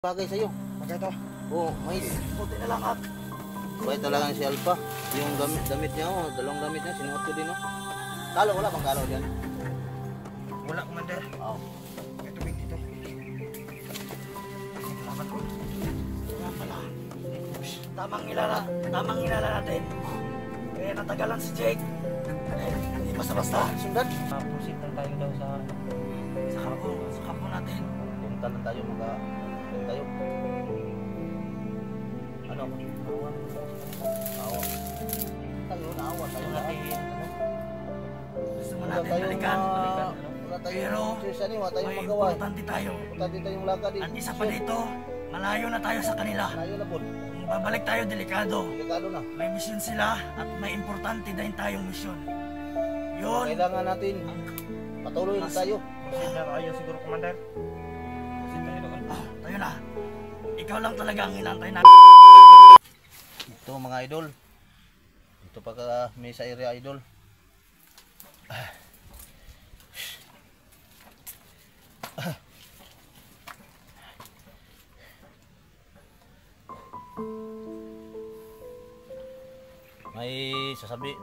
Bagay sa'yo. Bagay to. Oo, mais. Puti na lang, Bagay talaga si Alpha. Yung damit niya, dalawang damit niya, sinuot ko din, Kalo, wala bang kalo dyan? Wala, Commander. Oo. May tubig dito. Salamat po. Wala pala. Tamang ilala natin. Kaya natagalan si Jake. Hindi basta-basta. Sundan. Proceed lang tayo daw sa kampo natin. Punta lang tayo tayo. Ano? Awa. Tayo na awa. Tayo natin. Gusto mo natin balikan. Wala tayo. Pero Wala tayong may magawa. importante tayo. Importante tayong lakad eh. At isa pa dito, malayo na tayo sa kanila. Malayo na po. Kung babalik tayo, delikado. Delikado na. May misyon sila at may importante din tayong misyon. Yun. Kailangan natin patuloy na tayo. proceed na tayo siguro, Commander. Proceed tayo doon. Tayo na. Ikaw lang talaga ang inantay natin. Ito mga idol. Ito pa kami sa area idol.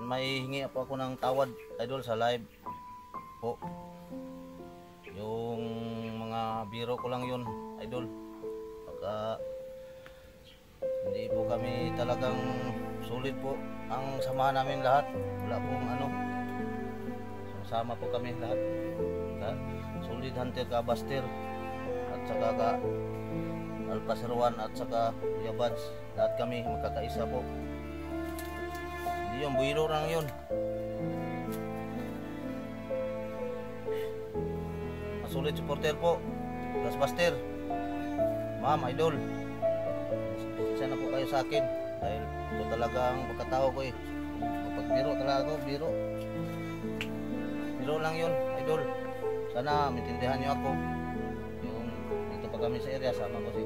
May hingi po ako ng tawad idol sa live po. Yung mga biro ko lang yun idol. Pagka hindi po kami talagang sulit po ang samahan namin lahat. Wala pong sama po kami lahat. Solid Hunter ka Buster at saka ka Alpha Serwan at saka Kuya Buds. Lahat kami magkakaisa po. Hindi yung buwilo lang yun. Solid supporter po. Buster. Ma'am, idol. Isa na po kayo sa akin dahil ito talaga ang pagkatao ko eh. Kapag biro talaga ako, biro lang yun idol. Sana maintindihan nyo ako. Yung dito pa kami sa area, sama ko si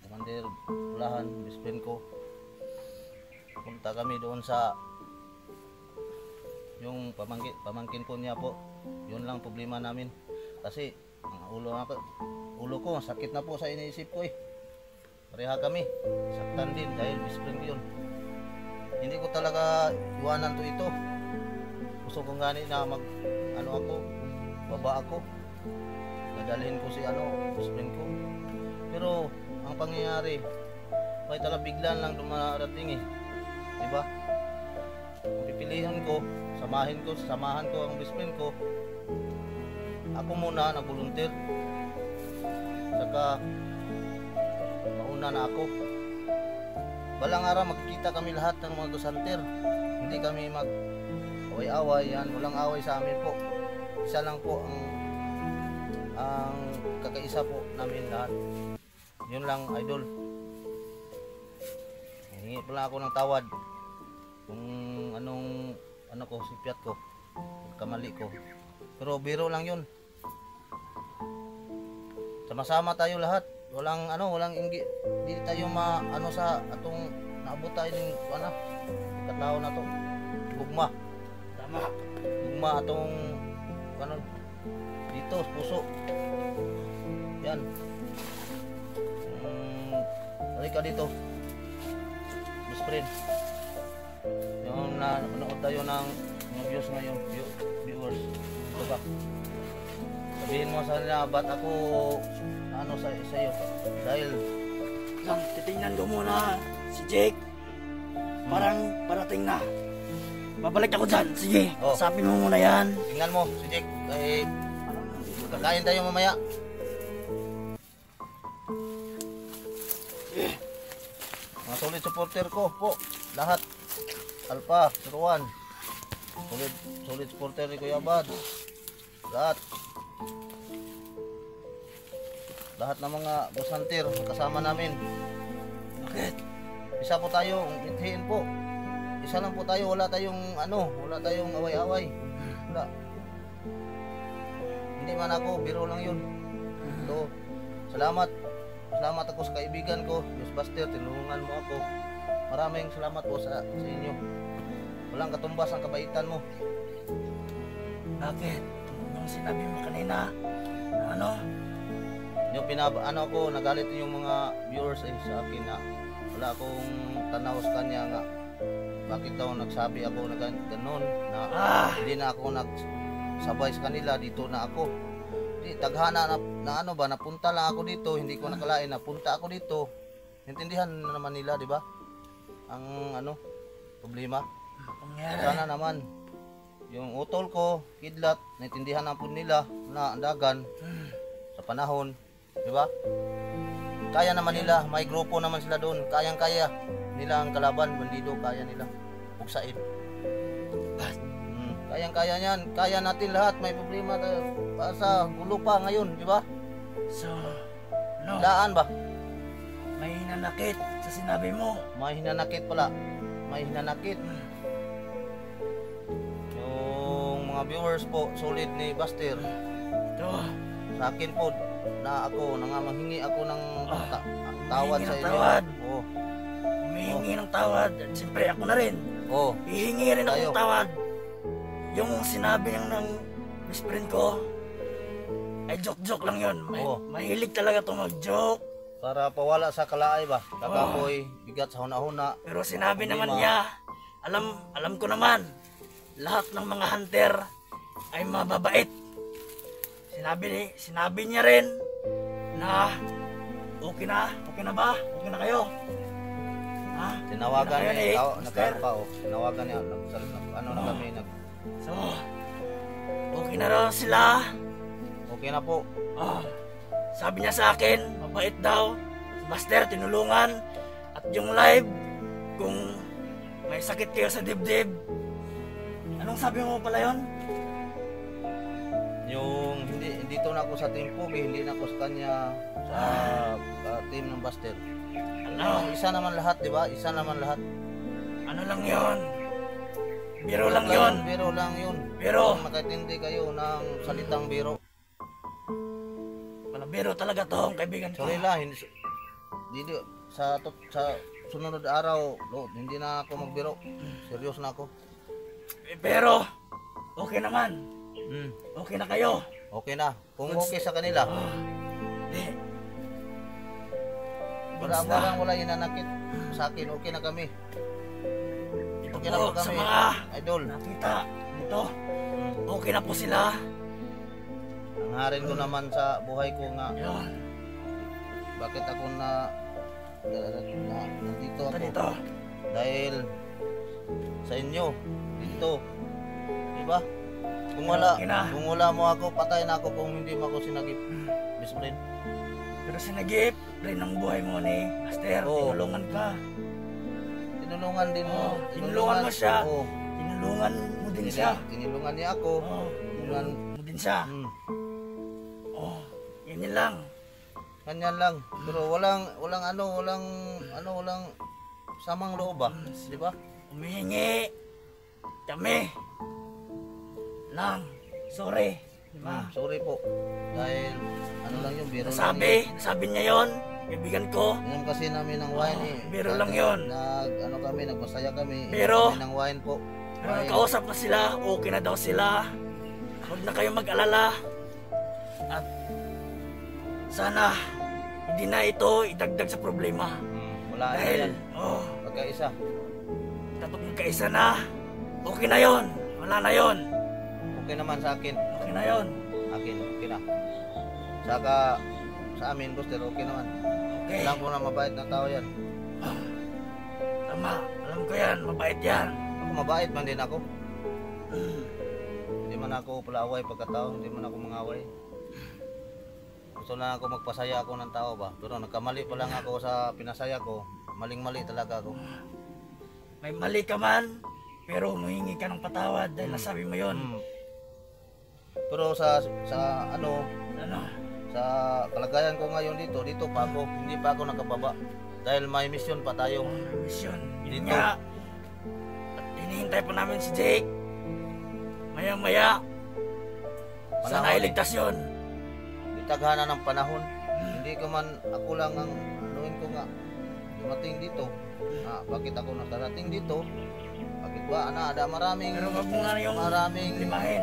Commander Ulahan, best friend ko. Punta kami doon sa yung pamangkin po niya po. Yun lang problema namin kasi ang ulo ko sakit na po sa iniisip ko eh. Pareha kami, saktan din dahil best friend ko yun. Hindi ko talaga iwanan to ito. Gusto ko nga na baba ako. Nadalhin ko si best friend ko. Pero ang pangyayari, may talagang biglan lang dumarating eh. Diba? Pipilihan ko, samahan ko ang best friend ko. Ako muna nag-volunteer. Saka na ako. Balang araw magkikita kami lahat ng mga dosanter. Hindi kami mag-away-away yan. Walang away sa amin po. Isa lang po ang kakaisa po namin lahat. Yun lang idol. Hingi pala ako ng tawad kung anong sipiat ko, kamali ko. Pero biro lang yun. Sama-sama tayo lahat. Walang inggi. Hindi tayo sa atong naabot tayo ng katao na to. Gugma. Tama. Gugma atong dito puso. Yan. Halika dito. Best friend. Yung nanood tayo ng views ngayon, viewers. Ito ba? Sabihin mo sa nila ba't ako sa iyo dahil Lang, titingnan ko muna si Jake. Parang parating na. Babalik ako dyan. Sige, usapin mo muna yan. tingnan mo si Jake kakain tayo mamaya. Mga solid supporter ko po lahat. Alpha, Serwan, solid supporter ni Kuya Bad, lahat ng mga dosanter kasama namin. Bakit? Isa po tayo, mithiin po. Isa lang po tayo, wala tayong away-away. Wala. Hindi man ako, biro lang yun. So, salamat ako sa kaibigan ko, Buster, tinulungan mo ako. Maraming salamat po sa inyo. Walang katumbas ang kabaitan mo. Bakit? Yung sinabi mo kanina, Yung ano ko, nagalit yung mga viewers sa akin na wala akong tanaw sa kanya nga bakit daw nagsabi ako na ganun na hindi na ako nagsabay sa kanila, dito na ako. Di taghana na ano ba, napunta lang ako dito, hindi ko nakalain napunta ako dito. Intindihan na naman nila, di ba? Ang ano, problema. Sana naman yung utol ko, kidlat, naintindihan na po nila na andagan sa panahon, di ba? Kaya naman nila, may grupo naman sila doon, kayang-kaya nila ang kalaban, bandido, kaya nila buksain. Kayang-kaya niyan, kaya natin lahat, may problema tayo sa gulo pa ngayon, di ba? So, no. Daan ba? May hinanakit sa sinabi mo. May hinanakit pala. May hinanakit. Yung mga viewers po, solid ni Buster. Ito. Sa akin po, na ako, manghingi ako ng tawad sa inyo. Tawad. Oh. Humihingi ng tawad. At siyempre ako na rin. Oh. Hihingi rin ako ng tawad. Yung sinabi ng best friend ko, ay joke-joke lang yun. Mahilig talaga ito mag-joke. Para pawala sa kalaay ba? Kakapoy, bigat sa huna-huna. Pero sinabi naman niya, alam ko naman, lahat ng mga hunter ay mababait. Sinabi niya rin na okay na ba? Okay na kayo? Ha? Tinawagan niya, Mister? tinawagan niya, ano na kami, So, okay na raw sila. okay na po. Sabi niya sa akin, mabait daw. Si Buster, tinulungan. At yung live, kung may sakit kayo sa dibdib. Anong sabi mo pala yon? Yung dito na ako sa Team Pogi, hindi na ako sa kanya sa team ng Buster. Ano? Isa naman lahat, di ba? Isa naman lahat. Ano lang yon? Biro lang yon. Biro lang yun. Biro. Kung makatindi kayo ng salitang biro. Biro talaga to ang kaibigan ko. Sorry lang, hindi sa sunod araw, hindi na ako magbiro. Serious na ako. Pero okay naman. Okay na kayo. Okay na. Kung okay sa kanila. Wala inanakit sa akin. Okay na kami. Okay na po kami. Sa mga idol. Nakita dito. Okay na po sila. Nangarin ko naman sa buhay ko nga. Yun. Bakit ako nandito ako? Dito. Dahil sa inyo. Dito. Diba? Kung wala mo ako, patay na ako kung hindi mo ako sinagip. Best friend. Pero sinagip rin ang buhay mo ni Master. Tinulungan ka. Tinulungan din mo. Tinulungan mo siya. Oo. Tinulungan mo din siya. Tinulungan niya ako. Tinulungan mo din siya. Ganyan lang. Ganyan lang. Pero walang samang loob ba? Di ba? Humihingi kami lang. Sorry. Diba? Sorry po. Dahil ano lang yung biro Sabi niya yon, kaibigan ko. Inom kasi namin ng wine Biro lang yon. Nagmasaya kami. Pero ng wine po. Kausap na sila, okay na daw sila. Huwag na kayong mag-alala. At sana hindi na ito idagdag sa problema. Wala na yan. Magkaisa. Kapag magkaisa na, okay na yon. Wala na yon. Okay naman sa akin. Okay na yon. Akin, okay na. Saka sa amin, Buster, okay naman. Okay. Alam ko na mabait na tao yan. Tama, alam ko yan, mabait yan. Ako mabait man din ako. Hindi man ako palaaway pagkatao, hindi man ako mangaway. Gusto na ako magpasaya ako ng tao ba? Pero nagkamali pa lang ako sa pinasaya ko. Maling-mali talaga ako. May mali ka man, pero humingi ka ng patawad dahil nasabi mo yon. Pero sa Ano? sa kalagayan ko ngayon dito pa ako, hindi pa ako nakababa. Dahil may mission pa tayo. May mission. Yun Dito. nga. At hinihintay pa namin si Jake. Maya-maya. Sana iligtas yun. Taghana ng panahon. Hindi ko man, ako lang ang anuin ko nga dumating dito. Bakit ako nakarating dito? Bakit ba? Ada maraming Pero wag mo na yung maraming limahin.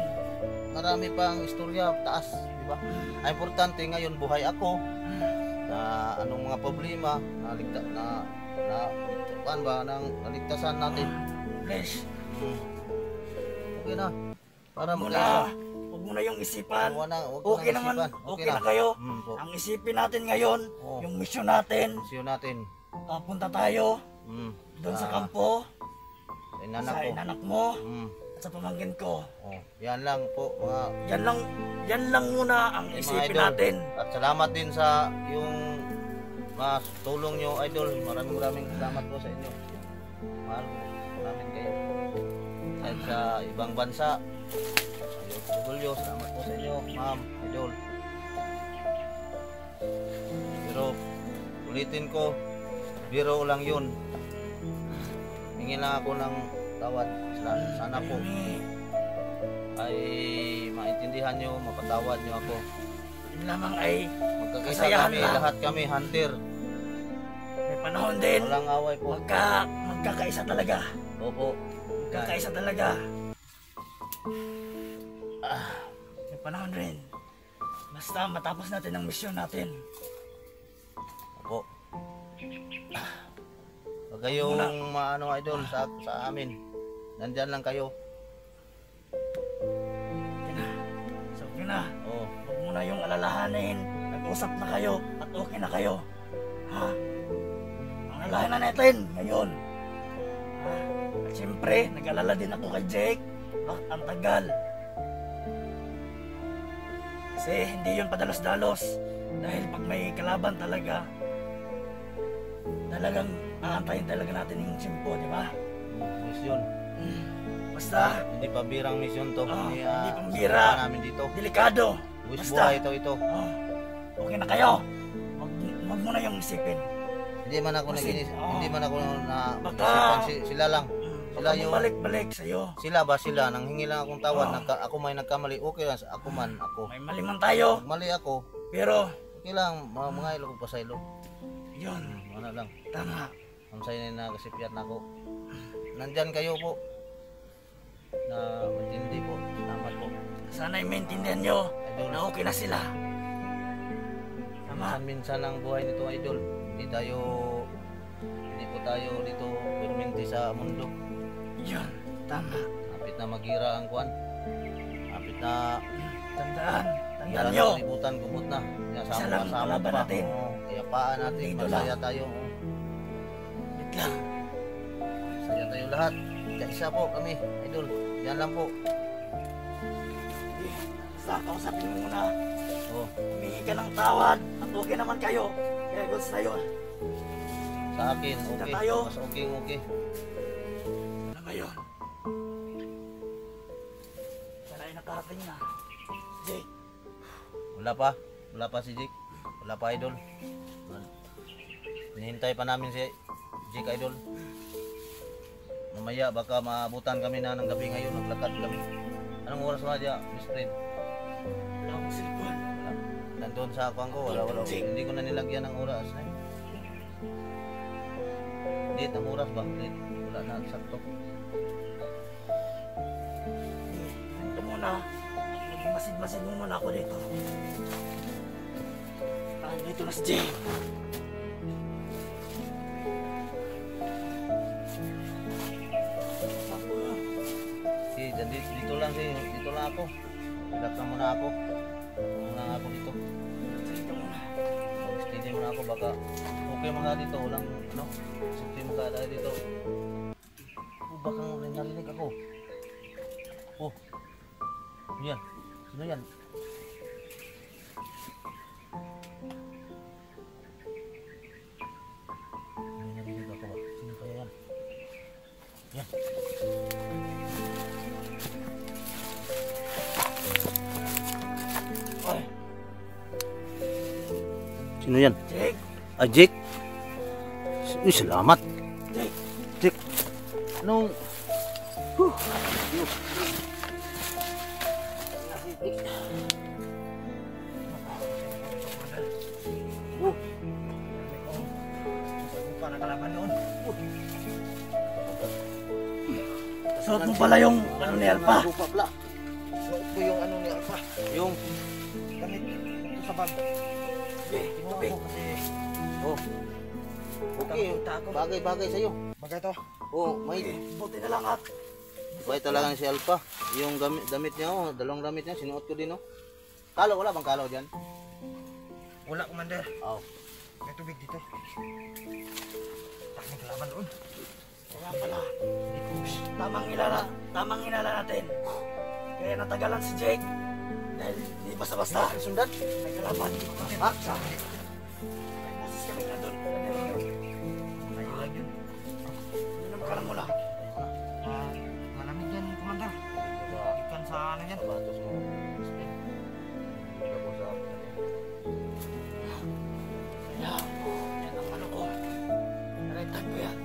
marami pang istorya taas, di ba? ba? Ang importante ngayon buhay ako. Na anong mga problema naligtasan natin. Please, Okay na. Para huwag mo na yung isipan. Wag Okay naman, okay na kayo. Po. Ang isipin natin ngayon, Oo. yung mission natin, Siyo natin. punta tayo doon sa kampo, Sa inanak sa ko. inanak mo, Mm. at sa pamangkin ko. Yan lang po mga Yan lang muna ang mga isipin idol. natin. At salamat din sa yung mas tulong nyo, idol. Maraming salamat po sa inyo. Mahal po namin kayo. Kahit sa ibang bansa, Julio, salamat po sa inyo, ma'am, idol. Pero ulitin ko, biro lang yun. Hingi lang ako ng tawad. Sana po ay maintindihan nyo, mapatawad nyo ako. Yun lamang ay Magkakaisa kasayahan kami, lang. lahat kami hunter. May panahon din, Walang away po. magkakaisa talaga. Opo. Magkakaisa talaga. May panahon rin. Basta matapos natin ang misyon natin. Opo. Huwag kayong maano idol sa amin. Nandyan lang kayo. Okay na. So, okay na. Oo. Huwag mo na yung alalahanin. Nag-usap na kayo at okay na kayo. Ha? Ang alalahanin natin ngayon. Ha? At siyempre, nag-alala din ako kay Jake. Bakit ang tagal? Kasi hindi yun padalos-dalos. Dahil pag may kalaban talaga, talagang aantayin talaga natin yung simpo, di ba? Mission. Basta, Hindi pa birang mission to. hindi pambira. Sama namin dito. delikado. Buwis Basta, buhay ito. okay na kayo. Wag mo na yung isipin. Hindi man ako Kasi, hindi man ako na Baka- sila lang. Sila yung balik-balik sa'yo. sila ba sila nang hingi lang akong tawad. Ako may nagkamali. Okay lang ako man ako. May mali man tayo, Mali ako. pero Okay lang mga ilo ko pasaylo. yun, Ano lang. tama. Ang sayo na kasi piyat na ako. Nandyan kayo po. Na matindi po. Salamat po. Sana'y maintindihan nyo Idol. na okay na sila. Tama. Minsan ang buhay nito idol. Hindi po tayo dito perminti sa mundo. Yun, tama. Kapit na magira ang kwan. Kapit na Tandaan gira nyo. na libutan, gumot na. Isa lang ang kalaban natin. Kaya paan natin, Dito masaya lang. tayo. Wait lang. Masaya tayo lahat. Kaisa po kami, idol. Yan lang po. Basta, kausapin mo muna. Oh, Humingi ka ng tawad at okay naman kayo. Kaya goods na yun. sa akin, okay. tayo. Mas okay. Ano ba yun? Sana ay nakarating na. Jake, Wala pa si Jake. Wala pa idol. Hinihintay pa namin si Jake idol. Mamaya baka maabutan kami na ng gabi ngayon. Naglakad kami. Anong oras ba dyan, Miss Fred? wala akong cellphone. Nandun sa akuan ko. Wala. Jake. Hindi ko na nilagyan ng oras. Date ang oras ba? Date. Wala na. Sakto. Ganito muna. Magmasid-masid mo muna ako dito. Dito na si Jake. Dito lang ako. Relax lang muna ako. Muna ako dito. Dito muna. Steady muna ako baka okay mga dito. Walang ano. Steady mga tayo dito. Baka narinig ako. Yan. Sino yan? May narinig ako ba? Sino kaya yan? Yan. Oy, Sino yan? Jake. Jake. Uy, salamat. Jake. Jake. Anong... Para kalaban doon. Suot mo pala yung ano ni Alpha. Suot ko yung ano ni Alpha. Yung... Ganito. sa bag. Sige, Tingnan tubig. mo kasi Oh. Okay, Kita ako. bagay-bagay sa'yo. bagay to. Oh, Sige, may buti na lang at buhay talaga si Alpha. Yung damit niya, oh, dalawang damit niya, sinuot ko din, oh. Kalo, wala bang kalo dyan? Wala, Commander. Oh. May tubig dito. Tak, may kalaban doon. kaya pala. Tamang inala natin. Kaya natagalan si Jake. Dahil di basta-basta. Sundan? May kalaban. Ha? May boses kami na doon. Layo lang yun. Ano ka lang mula? Ah, malamig yan, Commander. Ikan sa ano yan. Sapatos mo. Kaya, yan ang ano ko. Narentan ko yan.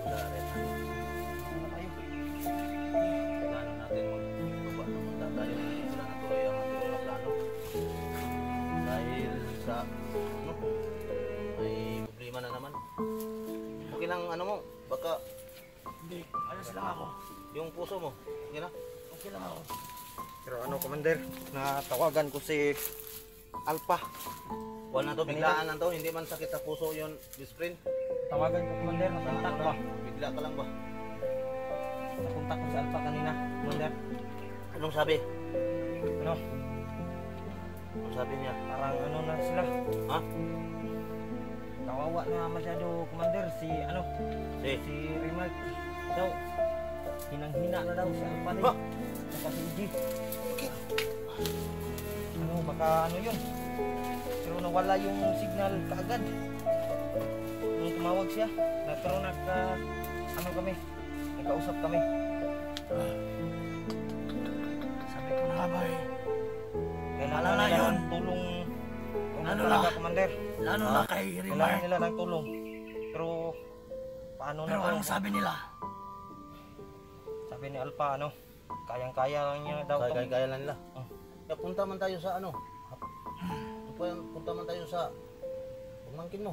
Wala tayo. Plano natin magbaba na punta tayo. Wala na tuloy ang ating mga plano. Dahil sa, ano, may problema na naman. Okay lang, ano mo, baka Hindi, ayos lang ako. yung puso mo, yun na. Okay lang ako. Pero ano, Commander, natawagan ko si Alpha. Wala na to, biglaan lang to, hindi man sakit sa puso yun, best friend. Tawagan ko, Commander. Napuntak ba? Bigla ka lang ba? Napuntak ko si Alpha kanina, Commander. Anong sabi? Ano, Anong sabi niya? parang ano na sila. Ha? Kawawa na masyado, Commander. Si ano, si Remark daw. Hinang-hina na daw si Alpha rin. Ba? Saka si G. Ano, baka ano yun. Pero nawala yung signal kaagad. Nung tumawag siya, pero ano kami, nagkausap kami. Sabi ko na nga ba eh. Kailangan Wala na nila yun. ng tulong. Ano talaga, na? Commander. Lalo na kay Kailangan Rimar. nila ng tulong. Pero, paano Pero na to? anong sabi nila? Sabi ni Alpha, ano, kayang-kaya lang niya daw. Kaya lang nila. Oh. Kaya punta man tayo sa ano. Punta man tayo sa pamangkin mo.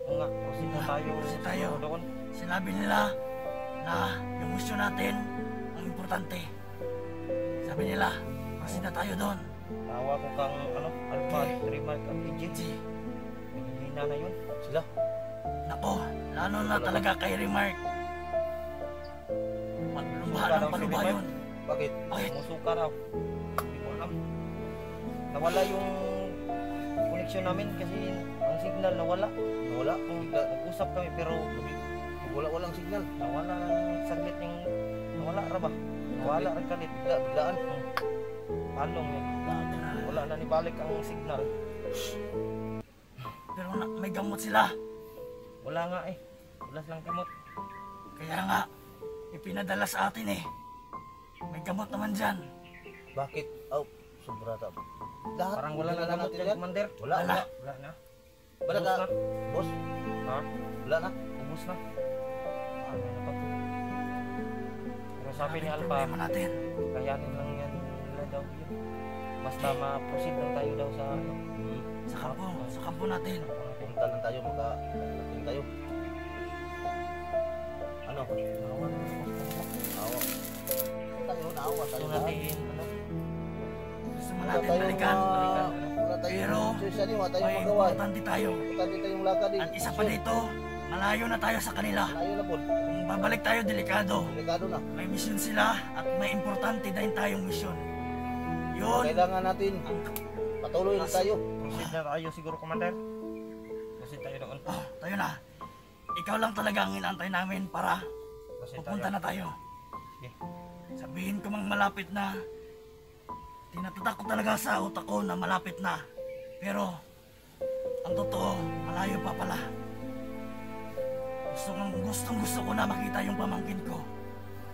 Oo nga, proceed na tayo. Proceed tayo. Doon. Sinabi nila na yung misyon natin ang importante. Sabi nila, kasi na tayo doon. Tawa ko kang, ano, Alpha, Remark, at PG. G. Hina na yun. Sila? Nako, lalo na talaga kay Remark. Lumbahan Suka ng daw si paluba Remark. yun. Bakit? Bakit? Musuka raw. Hindi ko alam. Nawala yung connection namin kasi ang signal nawala. Wala. Nag-usap kami pero Walang signal. nawala ng saglit yung nawala ra ba? Nawala rin kalit. Biglaan. Palong yun. Wala na nibalik ang signal. Pero may gamot sila. Wala nga eh. Wala silang kamot. Kaya nga, ipinadala sa atin eh. May gamot naman dyan. Bakit? Oh, sobra ta. Lahat. Parang wala na dinala kamot natin yan, yan. Commander. Wala. Wala. Wala na. Wala Ubus ka. na. Boss, Ha? wala na. Ubus na. Ano na ba? Pero sabi ni Ang Alpha, problema natin. kayanin lang yan nila daw yun. Basta ma-proceed lang tayo daw sa ano. Sa kampo natin. Punta lang tayo, magka-tingin tayo. Ano? Awa. Naawa Gusto tayo. natin, ano, Gusto mo Wala natin tayong balikan. wala tayong Pero, session, wala tayong May magawa. importante tayo. Importante tayong lakad eh. At isa pa dito, malayo na tayo sa kanila. Malayo na po. Kung babalik tayo, delikado. Delikado na. May misyon sila at may importante din tayong misyon. Yun. Kailangan natin patuloy na tayo. proceed na tayo siguro, Commander. Proceed tayo doon. Oh, tayo na. Ikaw lang talaga ang inaantay namin para Proceed pupunta tayo. na tayo. Sige. Sabihin ko mang malapit na. Tinatatak ko talaga sa utak ko na malapit na. Pero, ang totoo, malayo pa pala. Gusto ko na makita yung pamangkin ko.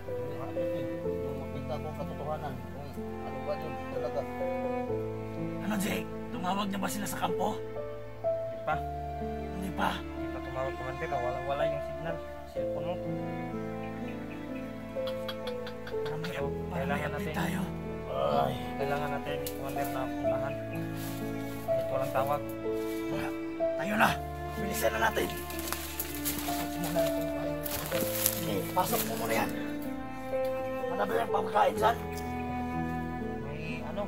Yung makita ko ang katotohanan. Kung ano ba yun talaga. Ano, Jake? Tumawag niya ba sila sa kampo? Hindi pa. Hindi pa. Hindi pa tumawag, Commander. Wala yung signal. Cellphone mo. Para may Kailangan update natin. tayo. Ay. Kailangan natin, Commander, na puntahan. Kahit walang tawag. Mga, tayo na. Bilisan na natin. Pasok muna itong kain. Sige, pasok mo muna yan. Ano ba yung pamakain dyan? May ano,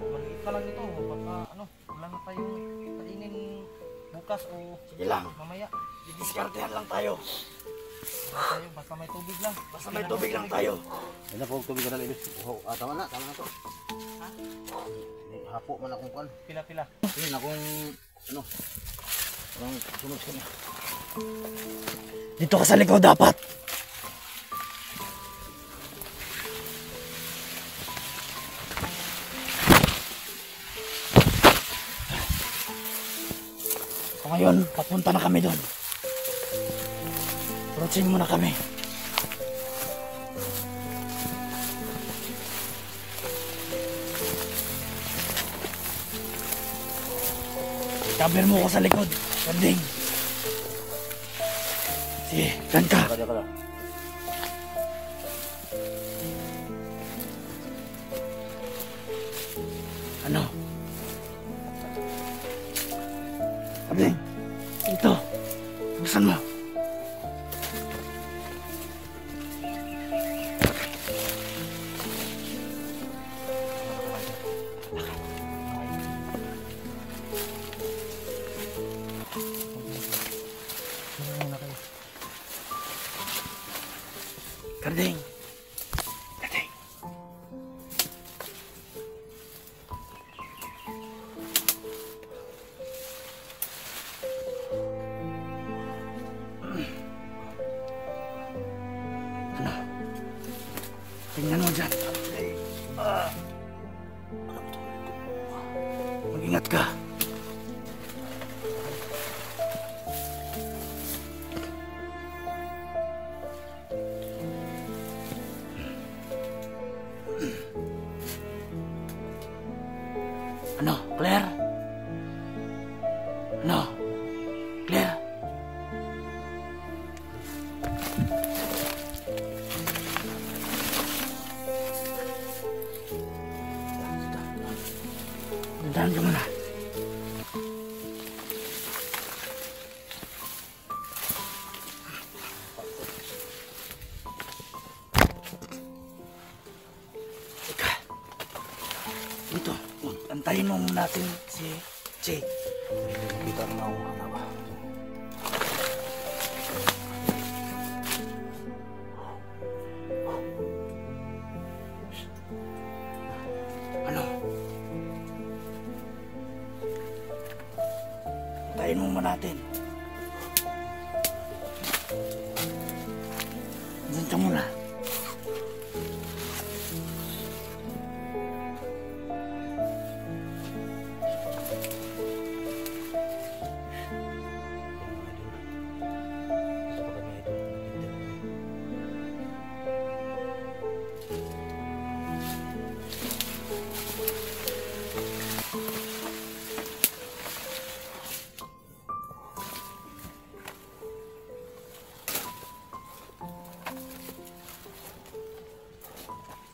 maliit ka lang ito. Baka ano, wala na tayong kainin bukas o Sige lang. mamaya. Didiskartehan lang tayo. Tayo, basta may tubig lang. Basta may tubig lang tayo. Yan na po, tubig ka na ibig. Tama na to. Ha? Hapo man akong kan. Pila-pila. Yun akong, ano, parang sunog sa niya. Dito ka sa likod dapat. So ngayon, papunta na kami doon. Approaching muna kami. Cover mo ko sa likod. Kanding. Sige, dyan ka. Kada ka lang. Ano? Kanding. Ito. Buksan mo. Karding. Karding. Ano? Tingnan mo dyan. Mag-ingat ka. Ano, Claire? Ano? Claire? Dandan ka muna. Ika. Dito. Antayin mo natin si Jake. Kita na ako na ba? Ano? Antayin mo muna natin. Diyan ka muna.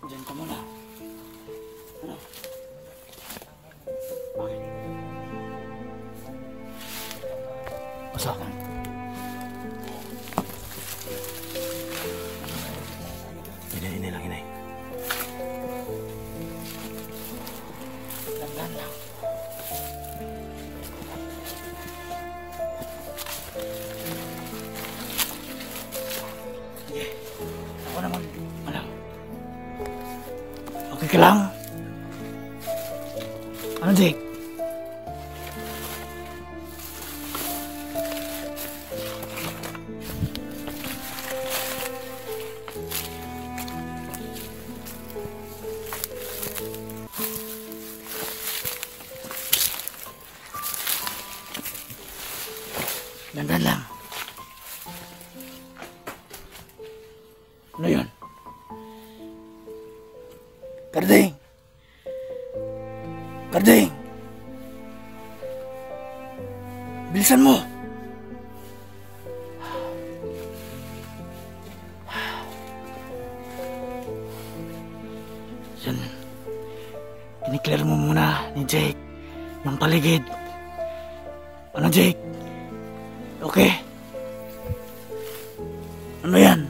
Diyan ka muna. Ano? Bakit? Masakan. Inay lang, inay. Dandan lang. Sige. Ako naman. Ano? Okay ka lang? Ano, Jake? Dandan lang. Ano yun? Karding! Karding! Bilisan mo! Yan. Kiniklear mo muna ni Jake yung paligid. Ano, Jake? Okay? Ano yan?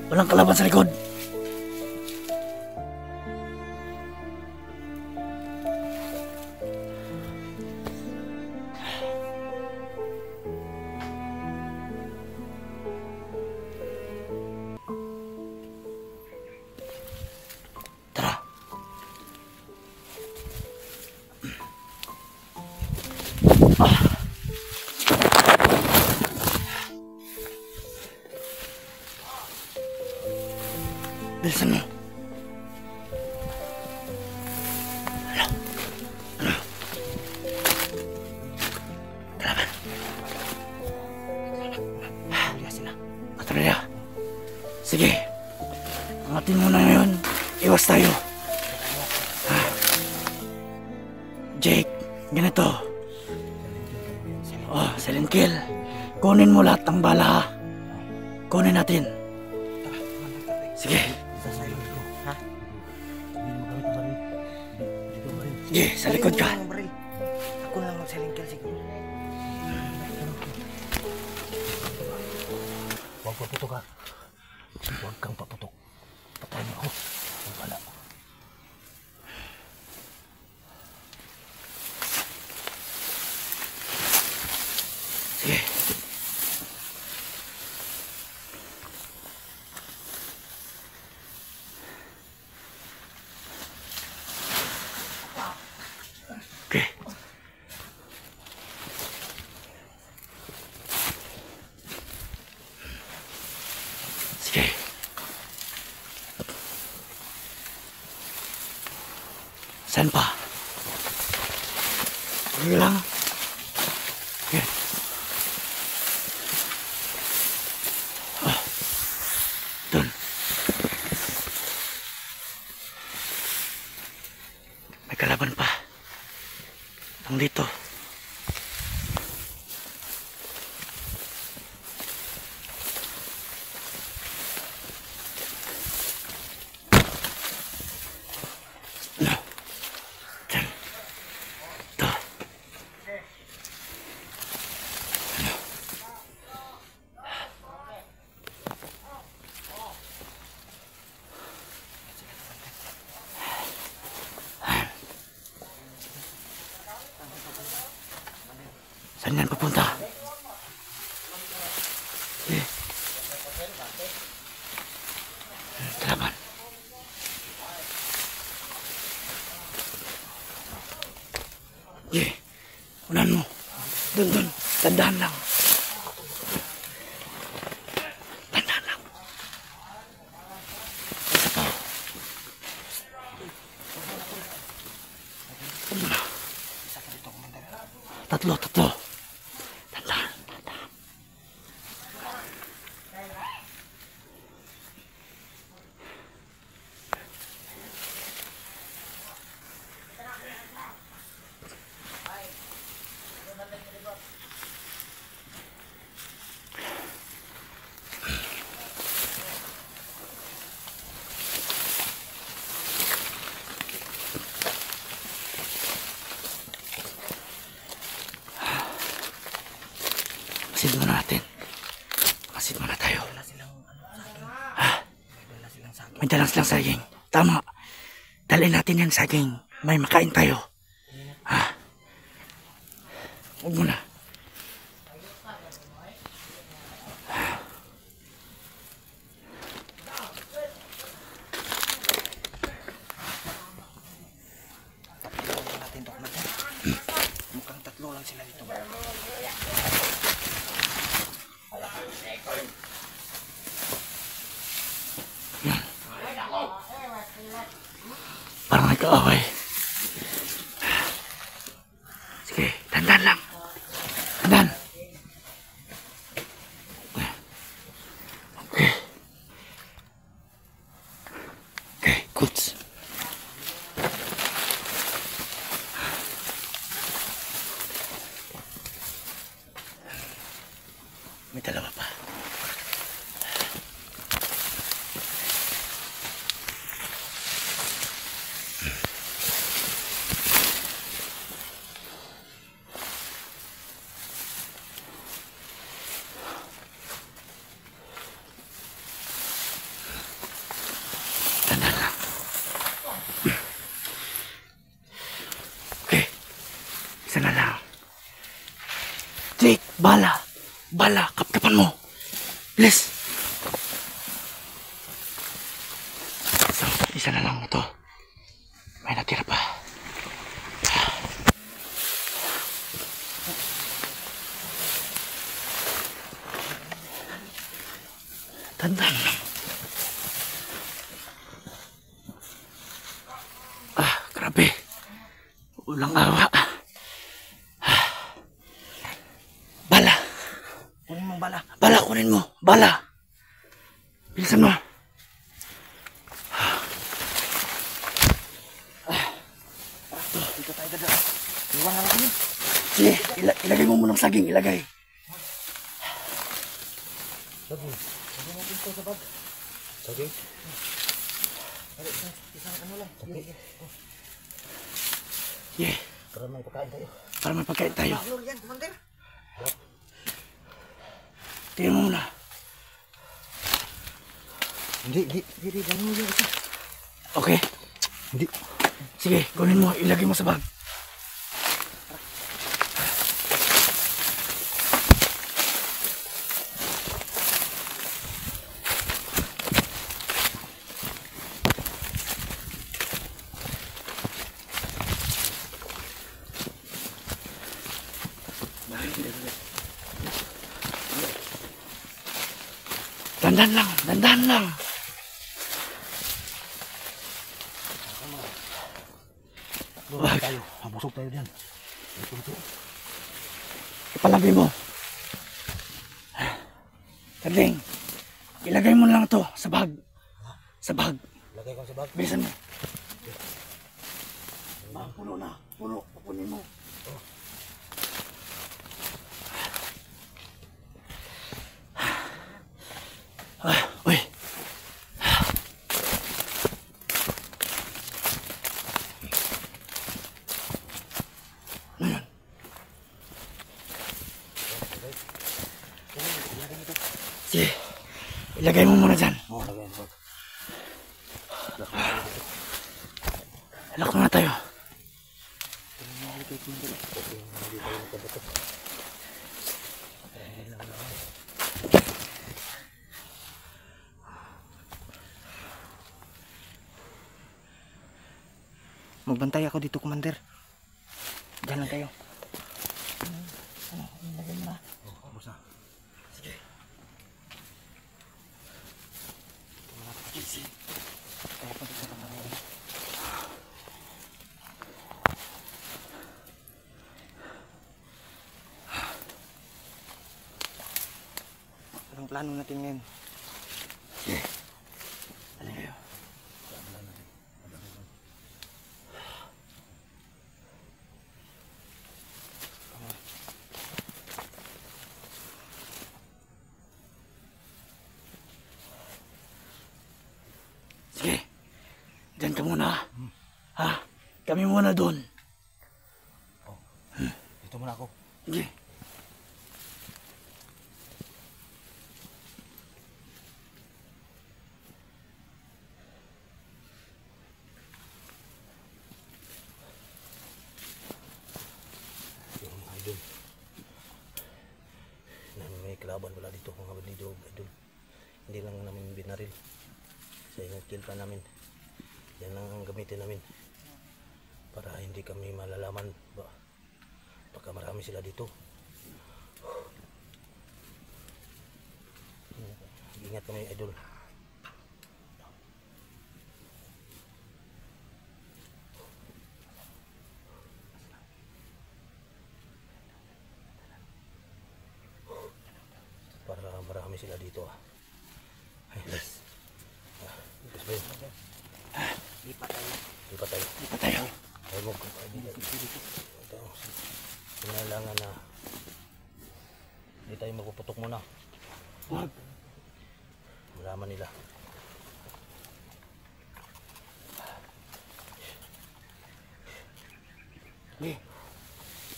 Walang kalaban sa likod. Jake, ganito. Oh, silent kill. Kunin mo lahat ng bala ha. Kunin natin. Sige. Sasayin ko, ha? Hindi mo gamit ang baril. Dito baril. Sige, sa likod ka. Ako na lang magsalingkil, sige. Huwag paputok ha. Huwag kang paputok. Patayin ako. Wala. Sige. Okay. Sige. Saan pa? Sige lang. Okay. Doon. May kalaban pa. Nandito. No. Diyan. Ito. Ano? Saan yan papunta? Eh. Kalaban. Eh. Unahan mo. Doon. Tandaan lang. Tandaan lang. Isa pa. Tatlo. Tandaan. Masid muna natin. Masid muna tayo. Wala silang, saging. Ha? Wala silang saging. May dalang silang saging. Tama. Dalhin natin yan saging. May makain tayo. Ha? Huwag muna. Tatlo natin to, Commander. Mukhang tatlo lang sila dito. Parang may kaaway. Sige, dandan lang. Dandan. Okay. Okay, goods. May dalawa pa. Dandan lang. Okay. Isa na lang. Jake, bala. Bala, kapkapan mo. Bilis. So, isa na lang ito. May natira pa. Tandaan lang. Grabe. Ulang awa. Bala. Kunin mong bala. Bala, kunin mo. Bala. Bilisan mo. Dito tayo dadaan. Iwan na lang kami. Sige, ilagay mo muna ng saging, ilagay. Saging. Saging mo pinto sa bag. Saging. Isang ano lang. Sige. Yeah. Para may pagkain tayo. Para may pagkain tayo. Flor yan, Commander. Tingnan mo muna. Hindi. Ganun mo yung isa. Okay? Hindi. Sige, kunin mo, ilagay mo sa bag. Dandan lang. Wag tayo. Mabusog tayo diyan. Ipalabi mo. Kadling, ilagay mo lang to sa bag. Sa bag. Lagay ko sa bag. Bilisan mo. Puno na. Puno. Pupunin mo. Uy. Sige, ilagay mo muna dyan. Lagay mo. Lock na tayo. Magbantay ako dito, Commander. Diyan lang tayo. Ilagay mo na. Basta. Sige. Kaya punta sa kamay. Anong plano natin ngayon? Sige. Ano kayo? Sige. Diyan ka muna. Ha? Kami muna doon. Dito muna ako. Sige. Yung mga idol. May kalaban wala dito mga bandido, idol. Hindi lang namin binaril. Sa kill pa namin. Yan lang ang gamitin namin. Para hindi kami malalaman ba. Baka marami sila dito. Ingat kami, idol. Para marami sila dito. Ay, let's. Lipat tayo. Lipat tayo. Ay mo. Kailangan na hindi tayo magpuputok muna. Wag. Malaman nila.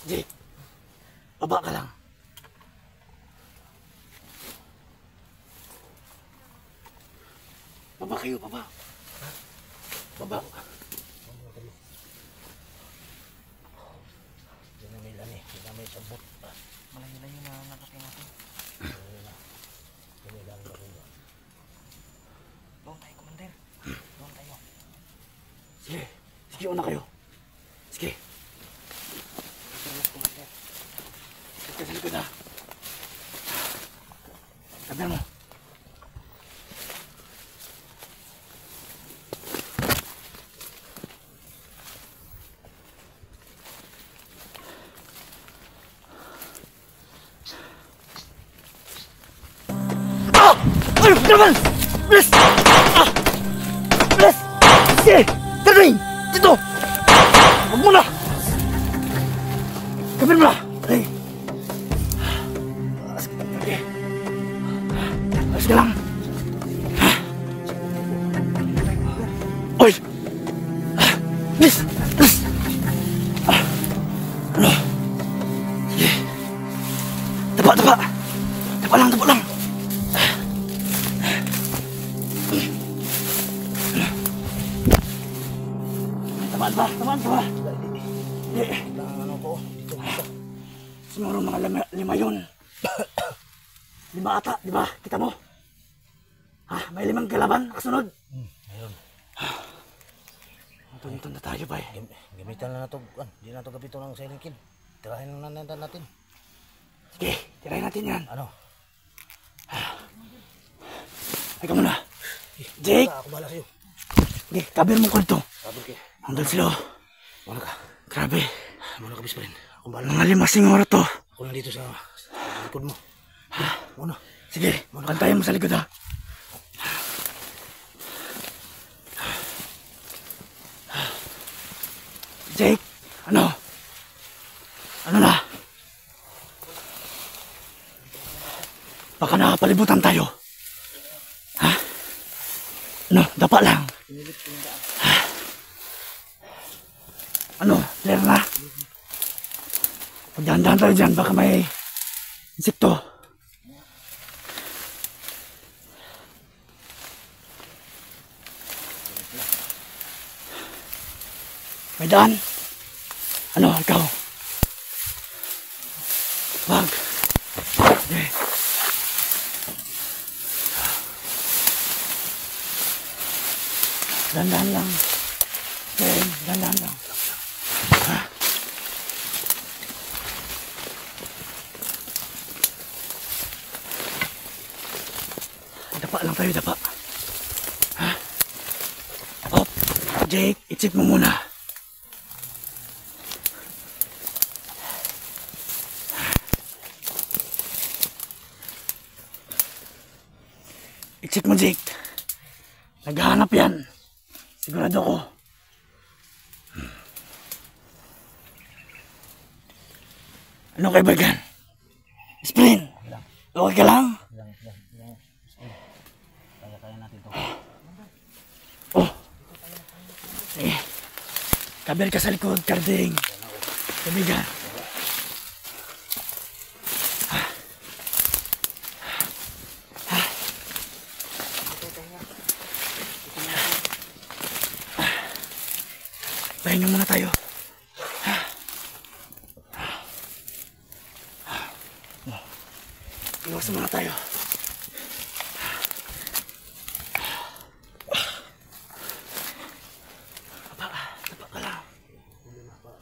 Jake. Baba ka lang. Baba kayo, baba. Baba. Yan ang ilan eh. Yan ang may sabot. Malayo-layo na nakapin natin. Yan ilan ba rin. Doon tayo, Commander. Doon tayo. Sige. Sige, una kayo. Sige. Doon, Commander. Sige sa likod ha. Sabihan mo. Ayo, naman! Bilis! Bilis! Sige! Darling! Dito! Huwag mo na! Kapit mo na! Ay! Okay. Ayos ka lang! Oy! Please! Please! Ano? Sige. Taba, taba! Taba lang, taba lang! Tamaan ba? Tamaan ba? Hindi. Ano ko? Dito. Siguro mga lima yun. 5 ata, di ba? Kita mo? Ha? May 5 kalaban, kasunod. Ayun. Tuntun na tayo, bay. Gamitan na ito. Hindi na ito gapito ng Silent Kill. Tirahin na natin. Sige, tirahin natin yan. Ano? Ikaw muna. Jake! Ako bahala sa'yo. Sige, cover mo ko ito. Sabi ka. Hanggang sila. Muna ka. Grabe. Muna ka, best friend. Ako bahala. Mga 5 siguro to. Ako lang dito sa likod mo. Muna. Sige, kantayin mo sa likod ha. Jake, ano? Ano na? Baka nakapalibutan tayo. Ha? Ano? Dapa lang. Ano? Clear na? Pagdahan-dahan tayo dyan, baka may insekto. May daan? Ano, ikaw? Wag. Okay. Dandan lang. Okay, dandan lang. Ha? Dapa lang tayo, dapa. Ha? Oh, Jake, i-check mo muna. I-check mo, Jake. Naghahanap yan. Sigurado ko. Ano kay Bagan? Sprint! Okay ka lang? Kaya natin ito. Oh. Sige. Kabel ka sa likod, Karding. Kabigan. Pahinga muna tayo. Iwasan muna tayo. Tapa ka lang.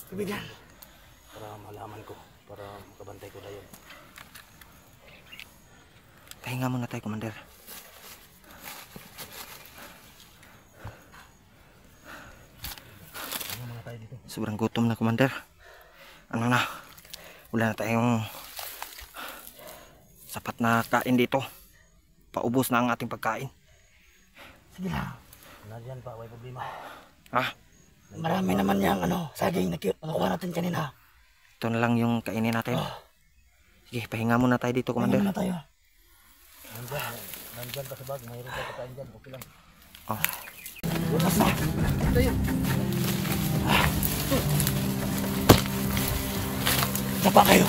Kabigan. Para malaman ko. Para makabantay ko na yun. Pahinga muna tayo, Commander. Sobrang gutom na, Commander. Ano na? Wala na tayong sapat na kain dito. Paubos na ang ating pagkain. Sige lang. Nandiyan pa, may problema. Ah, Marami naman yung saging na nakuha natin kanina. ito na lang yung kainin natin. Oh. Sige, pahinga muna tayo dito, Pahinga Commander. muna tayo. Nandyan pa sa bag. Mayroon pa pagkain dyan. Okay lang. Oh. Bukas na. Ito yun. Dapa kayo.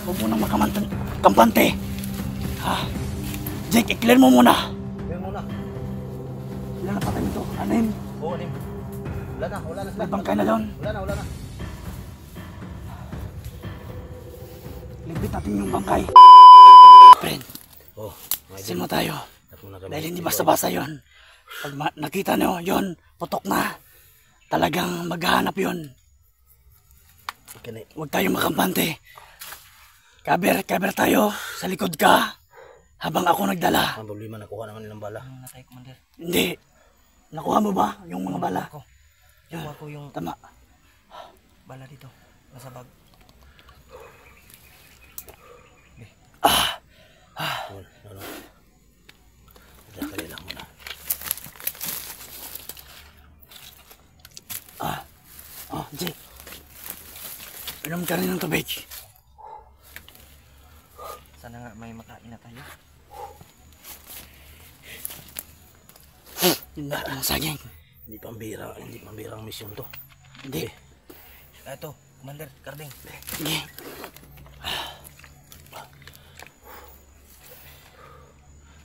Huwag mo nang kampante. Ha? Jake, i-clear mo muna. Kaya muna. Ilan na patay nito? 6. Oo, anim. Wala na sila. May bangkay na doon. Wala na. Ligpit natin yung bangkay. Friend, Oh, sin mo tayo. Dahil hindi basta-basta yun. Pag nakita nyo yun, putok na. Talagang maghahanap yun. Huwag tayong makampante. Cover tayo. Sa likod ka. Habang ako nagdala. Ang problema, nakuha naman nilang bala. Tayo, Commander. Hindi. Nakuha mo ba yung mga bala? Yan. Nakuha ko yung Tama. bala dito. Nasa bag. Ano? Dali lang muna. Jake. Inom ka rin ng tubig. Sana nga may makain na tayo. Yun na, ang saging. Hindi pambira ang misyon to. Hindi. Ito, Commander Carding. Sige.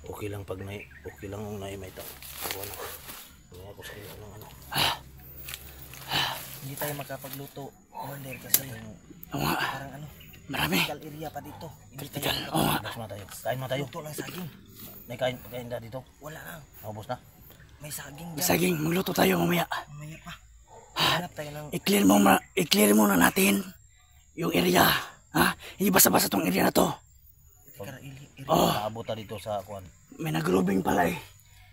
Okay lang pag okay lang kung may tao. Wala. Wala ako sa iyo ng ano. Hindi tayo makapagluto, Commander, kasi Oo nga. parang ano, Marami. critical area pa dito. Hindi tayo Critical. Oo nga. Mas tayo. Kain mo tayo. luto lang saging. May kain na dito. Wala lang. Naubos na. May saging May dyan. saging. Magluto tayo mamaya. Mamaya pa. Hanap tayo ng I-clear muna natin yung area. Ha? Hindi basta-basta tong area na to. critical area. Oh, Naabot na dito sa kuan. may nagrubing pala eh.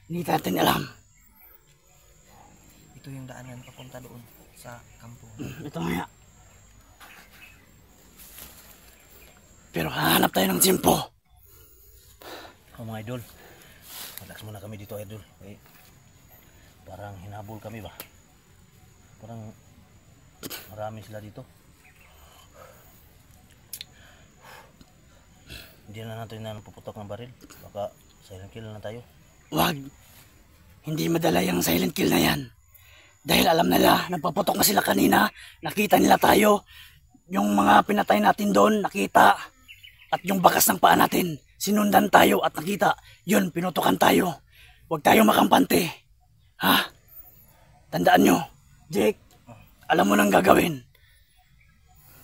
Hindi natin alam. Ito yung daanan papunta doon sa kampo. Ito nga. Pero hahanap tayo ng tiyempo. Oh, mga idol. Relax muna kami dito, idol. Eh, parang hinabol kami ba? Parang marami sila dito. Hindi na natin na puputok ng baril. Baka silent kill na tayo. Wag. Hindi madala yung silent kill na yan. Dahil alam nila, nagpaputok na sila kanina. Nakita nila tayo. Yung mga pinatay natin doon, nakita. At yung bakas ng paa natin, sinundan tayo at nakita. Yun, pinutukan tayo. Huwag tayo makampante. Ha? Tandaan nyo, Jake, alam mo nang gagawin.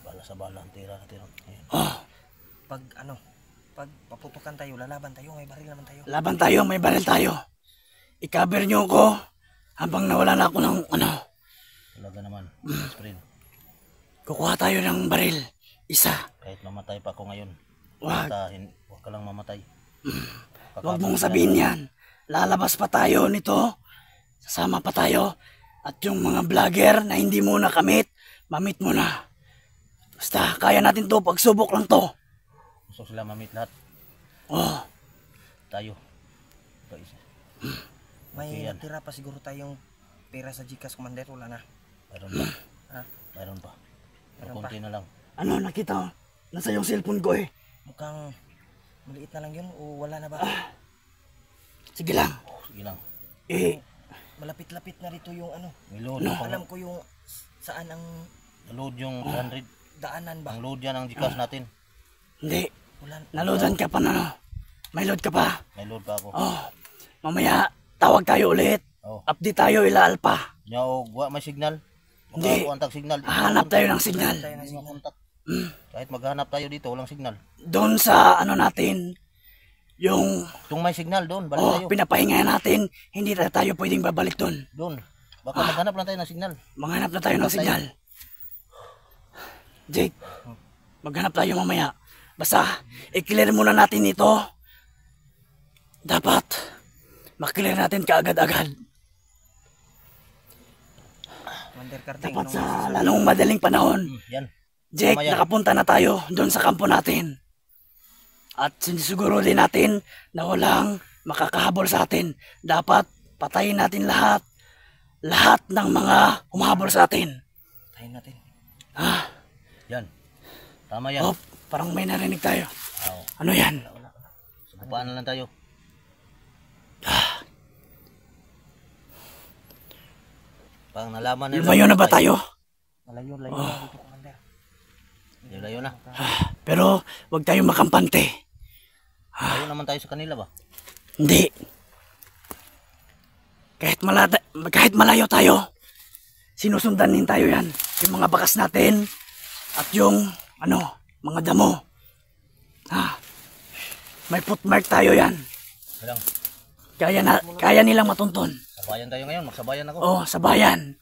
Bala sa bala ang tira natin. Ayan. Oh, Pag paputukan tayo, lalaban tayo, may baril naman tayo. laban tayo, may baril tayo. I-cover nyo ko habang nawala na ako ng ano. Talaga naman. Friend. Kukuha tayo ng baril. Isa. Kahit mamatay pa ako ngayon. Wag. Huwag ka lang mamatay. Huwag mong sabihin yan. Lalabas pa tayo nito. Sasama pa tayo. At yung mga vlogger na hindi mo nakamit, mamit mo na. Basta, kaya natin to. Pagsubok lang to. Gusto sila mamit lahat. Oh, Tayo. Ito isa. May Okay, yan. natira pa siguro tayong pera sa Gcash, Commander. Wala na. Mayroon pa. Ha? Mayroon pa. Pero Mayroon pa. konti na lang. ano nakita mo? Nasa yung cellphone ko eh. Mukhang maliit na lang yun o wala na ba? Sige lang. Sige lang. Eh, Malapit-lapit na rito yung ano. Niload. Alam ko yung saan ang Niload yung 100. daanan ba? Ang load yan ang Gcash natin. hindi. Wala. Naloadan ka pa na no? May load ka pa. May load pa ako. Oh, mamaya tawag tayo ulit. Oh. Update tayo ila Alpha. Nyaw, wa may signal. Hindi. Kontak signal. Hanap tayo ng signal. Tayo na Hindi signal. kontak. Kahit maghanap tayo dito, walang signal. Doon sa ano natin, yung Kung may signal doon, balik oh, tayo. pinapahinga natin, hindi na tayo pwedeng babalik doon. Doon. Baka maghanap lang tayo ng signal. Maghanap na tayo ng signal. Jake, maghanap tayo mamaya. Basta, i-clear muna natin ito. Dapat, maklear natin kaagad-agad. Commander Carding. Dapat anong sa masasabi? lalong madaling panahon. Yan. Jake, Mamaya. nakapunta na tayo doon sa kampo natin. At sinisiguro din natin na walang makakahabol sa atin. Dapat patayin natin lahat. Lahat ng mga humahabol sa atin. Tayo natin. Ah, Yan. Tama yan. oh, parang may narinig tayo. Oo. Ano yan? Sugupaan na lang tayo. Pang nalaman nila. Lumayo na ba tayo? Malayo na dito, Commander. Layo na. Pero wag tayo makampante. Layo naman tayo sa kanila ba? Hindi. Kahit malayo tayo, sinusundan din tayo yan. Yung mga bakas natin at yung mga damo. May footmark tayo yan. Lang. Kaya nilang matuntun. Sabayan tayo ngayon. Magsabayan ako. Oh, sa bayan.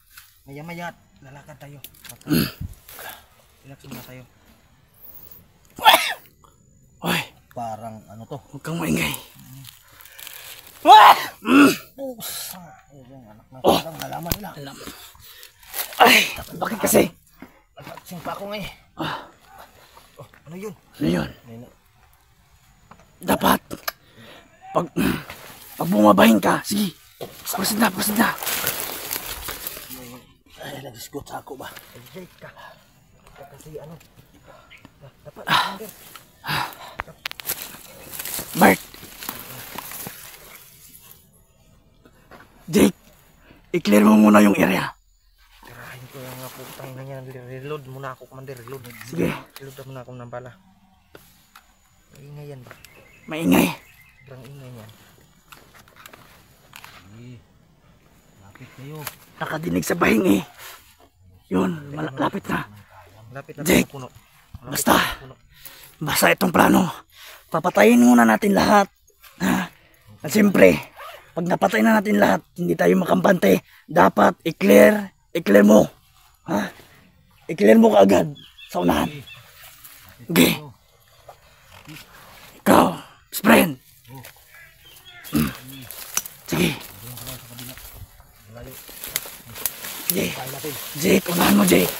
Maya-maya, lalakad tayo. Relax muna tayo. Oy, Parang ano to. huwag kang maingay. Yung anak ng parang nalaman nila. Alam. Ay, bakit kasi? Nagpatsing pa ako ngayon. Ano yun? Ano yun? Dapat, pag bumabahin ka, sige, proceed na, proceed na. Ay, nag-scoot sa ako ba? Jake ka. Kasi ano. Dapat Commander. Bert. Jake, i-clear mo muna yung area. Tirahin ko yung nga putang na yan. Reload muna ako, Commander. Reload. Sige. Reload muna ako ng bala. Maingay yan ba? Maingay. Sobrang ingay yan. Lapit kayo. Nakadinig sa bahing eh. Yun, malapit na. Lapit na Jake, sa puno. Malapit basta. na sa puno. Basta itong plano. Papatayin muna natin lahat. Ha? At siyempre, pag napatay na natin lahat, hindi tayo makampante. Dapat i-clear mo. Ha? I-clear mo kaagad sa unahan. Okay. Ikaw, friend. Sige. Sige. Jake, unahan mo, Jake.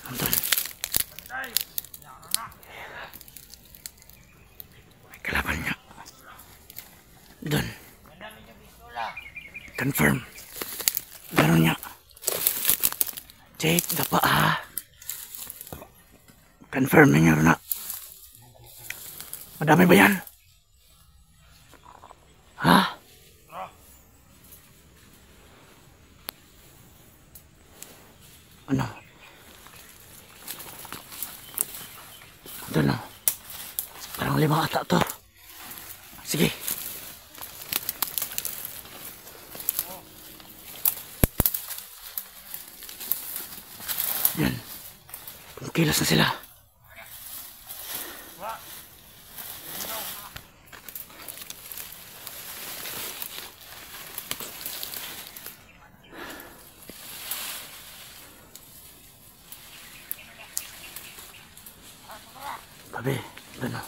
Anton. May kalaban niya. Doon. Confirm. Ganun niya. Jake, dapa ha. Confirm niya na. Madami ba yan? Ha? Ano? Doon o. Parang 5 ata to. Sige. Yan. Pagkilos na sila. Tabi, doon o.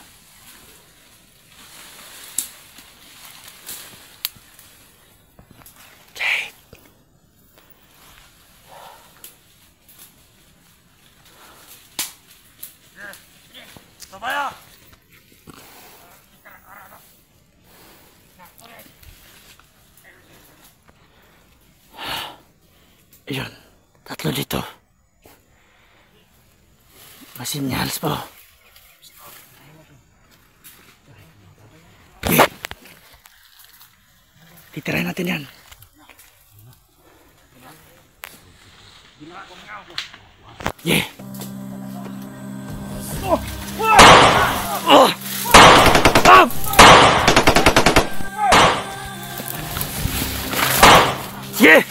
Jake. Sabaya! Ayun, 3 dito. Masinyals po. Okay. Titirahin natin yan. Yeah. Oh! Ah! Yeah.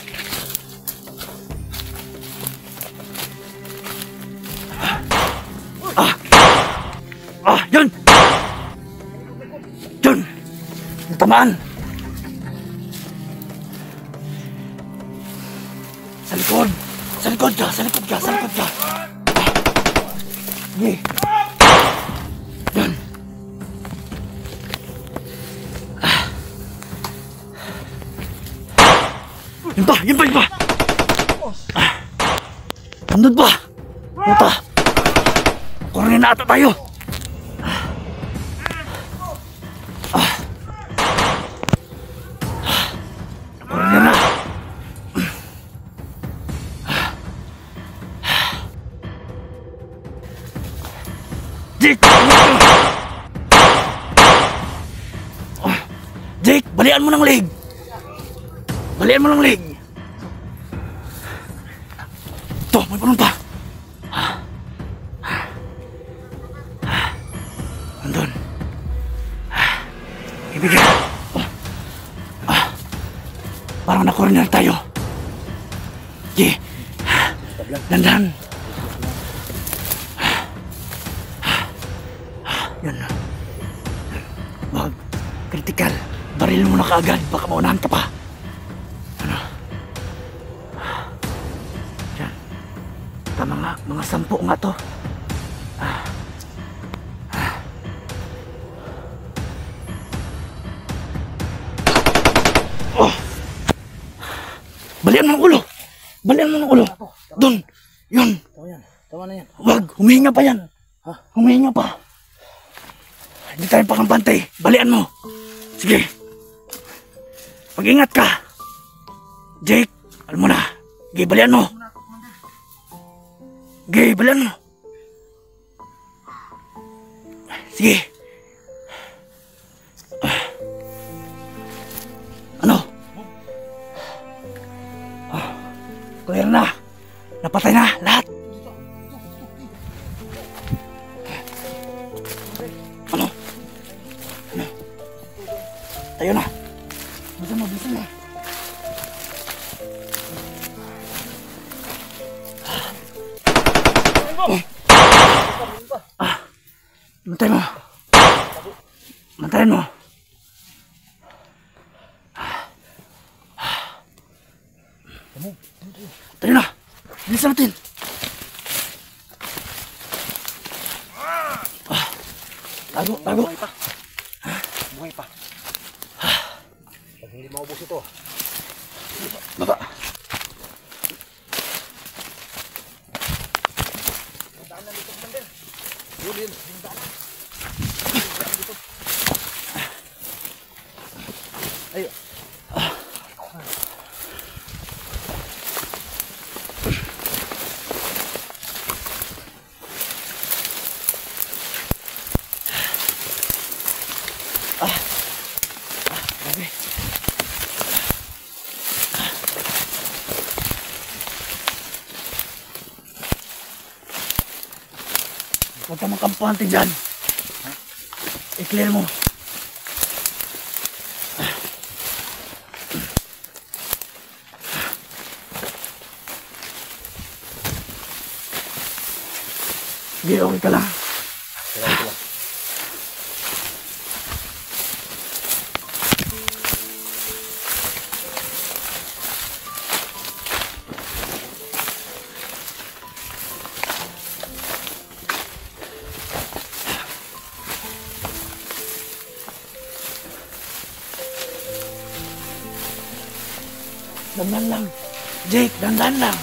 Yun! Yun! Tamaan! Sa likod! Sa likod ka! Sa likod ka! Sa likod ka! Sige! Yun! Yun ba! Yun ba! Yun ba! Nandun ba? Puta! Kurunin na ata tayo! Kurunin na! Jake! Jake! Balian mo ng leg! Balian mo ng leg! Ito! May punong pa! Nandun. Ibigay. Parang na-corner tayo. Yeah. Dandan. Yan. Wag. Critical. Baril mo na kaagad. Baka maunahan ka pa. Ano? Yan. Tama nga. Mga 10 nga to. Oh! Balian mo ng ulo! Balian mo ng ulo! Doon! Yun! Tama yan. Tama na yan. Wag! Humihinga pa yan! Ha? Humihinga pa! Hindi tayo pakambante. Balian mo. Sige. Mag-ingat ka. Jake, alam mo na. Sige, balian mo. Sige, balian mo. Sige. Ano? Clear na. Napatay na lahat. Ano? Ano? Tayo na. Bilisan mo, bilisan mo. Bantay mo. Bantayan mo. Tayo na. Bilisan natin. Tago, tago. Buhay pa. Buhay pa. Pag hindi maubos ito. Baba. Yun. Ayo. Grabe. Huwag ka magkampante dyan. I-clear mo. Sige, okay ka lang. Dandan lang. Jake, dandan lang.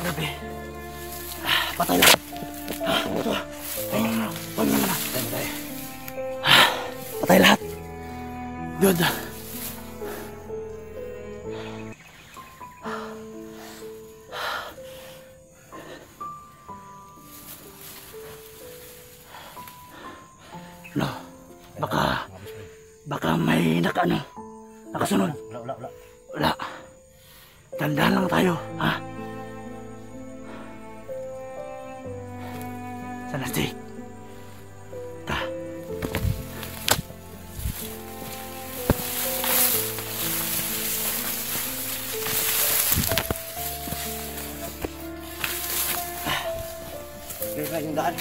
Grabe. Patay lang. Ito. Huwag na naman. Patay lahat. Good. No. Baka may nakasunod. Wala. Tandaan lang tayo, ha? Sana Jake. Ta. Kaya yung daan.